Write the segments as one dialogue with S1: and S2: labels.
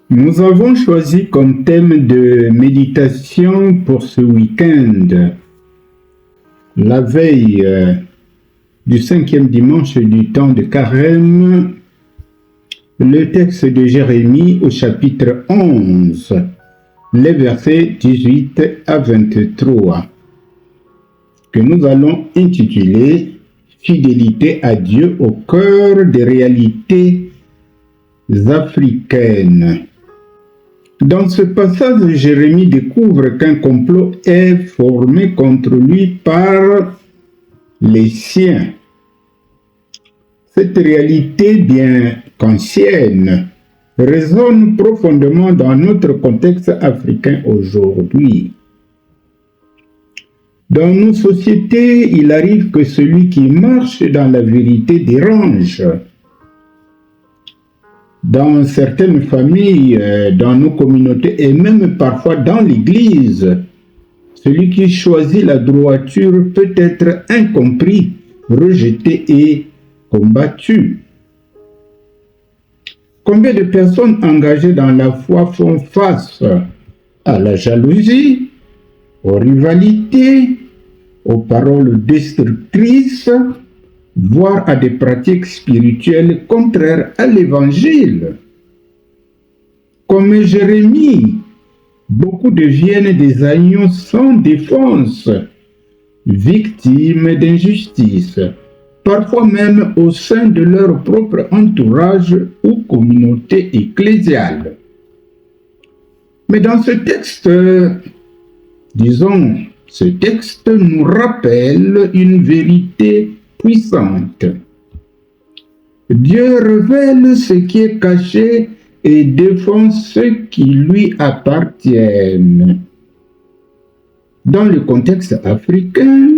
S1: Nous avons choisi comme thème de méditation pour ce week-end, la veille du 5e dimanche du temps de Carême, le texte de Jérémie au chapitre 11, les versets 18 à 23, que nous allons intituler « Fidélité à Dieu au cœur des réalités africaines ». Dans ce passage, Jérémie découvre qu'un complot est formé contre lui par les siens. Cette réalité, bien qu'ancienne, résonne profondément dans notre contexte africain aujourd'hui. Dans nos sociétés, il arrive que celui qui marche dans la vérité dérange. Dans certaines familles, dans nos communautés et même parfois dans l'Église, celui qui choisit la droiture peut être incompris, rejeté et combattu. Combien de personnes engagées dans la foi font face à la jalousie, aux rivalités, aux paroles destructrices, voire à des pratiques spirituelles contraires à l'Évangile. Comme Jérémie, beaucoup deviennent des agneaux sans défense, victimes d'injustice, parfois même au sein de leur propre entourage ou communauté ecclésiale. Mais dans ce texte, ce texte nous rappelle une vérité puissante. Dieu révèle ce qui est caché et défend ceux qui lui appartiennent. Dans le contexte africain,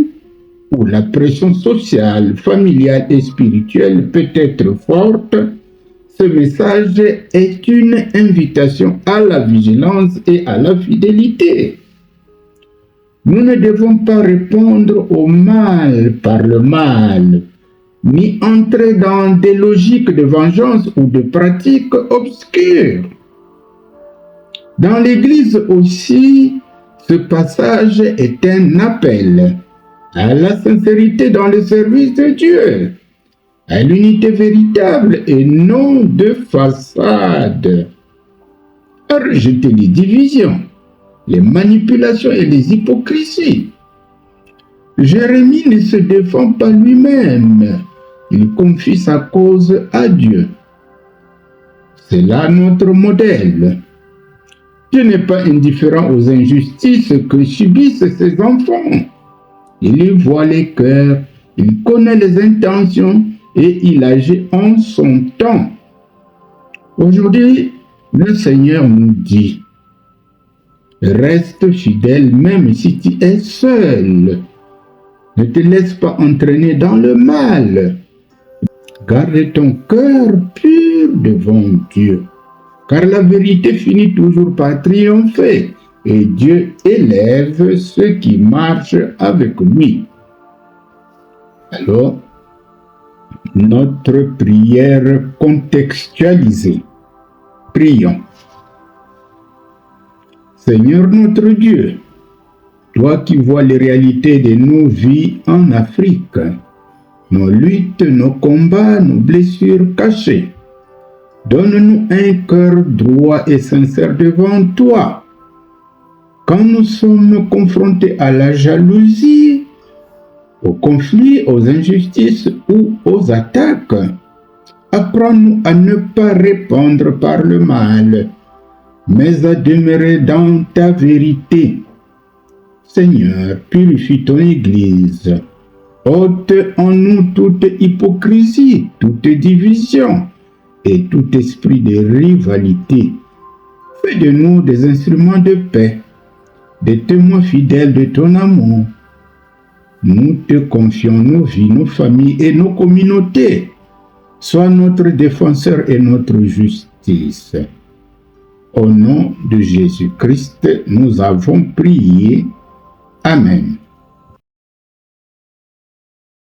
S1: où la pression sociale, familiale et spirituelle peut être forte, ce message est une invitation à la vigilance et à la fidélité. Nous ne devons pas répondre au mal par le mal, ni entrer dans des logiques de vengeance ou de pratiques obscures. Dans l'Église aussi, ce passage est un appel à la sincérité dans le service de Dieu, à l'unité véritable et non de façade, à rejeter les divisions, les manipulations et les hypocrisies. Jérémie ne se défend pas lui-même, il confie sa cause à Dieu. C'est là notre modèle. Dieu n'est pas indifférent aux injustices que subissent ses enfants. Il y voit les cœurs, il connaît les intentions et il agit en son temps. Aujourd'hui, le Seigneur nous dit: reste fidèle même si tu es seul. Ne te laisse pas entraîner dans le mal. Garde ton cœur pur devant Dieu, car la vérité finit toujours par triompher et Dieu élève ceux qui marchent avec lui. Alors, notre prière contextualisée. Prions. Seigneur notre Dieu, toi qui vois les réalités de nos vies en Afrique, nos luttes, nos combats, nos blessures cachées, donne-nous un cœur droit et sincère devant toi. Quand nous sommes confrontés à la jalousie, aux conflits, aux injustices ou aux attaques, apprends-nous à ne pas répondre par le mal, mais à demeurer dans ta vérité. Seigneur, purifie ton Église. Ôte en nous toute hypocrisie, toute division et tout esprit de rivalité. Fais de nous des instruments de paix, des témoins fidèles de ton amour. Nous te confions nos vies, nos familles et nos communautés. Sois notre défenseur et notre justice. Au nom de Jésus-Christ, nous avons prié. Amen.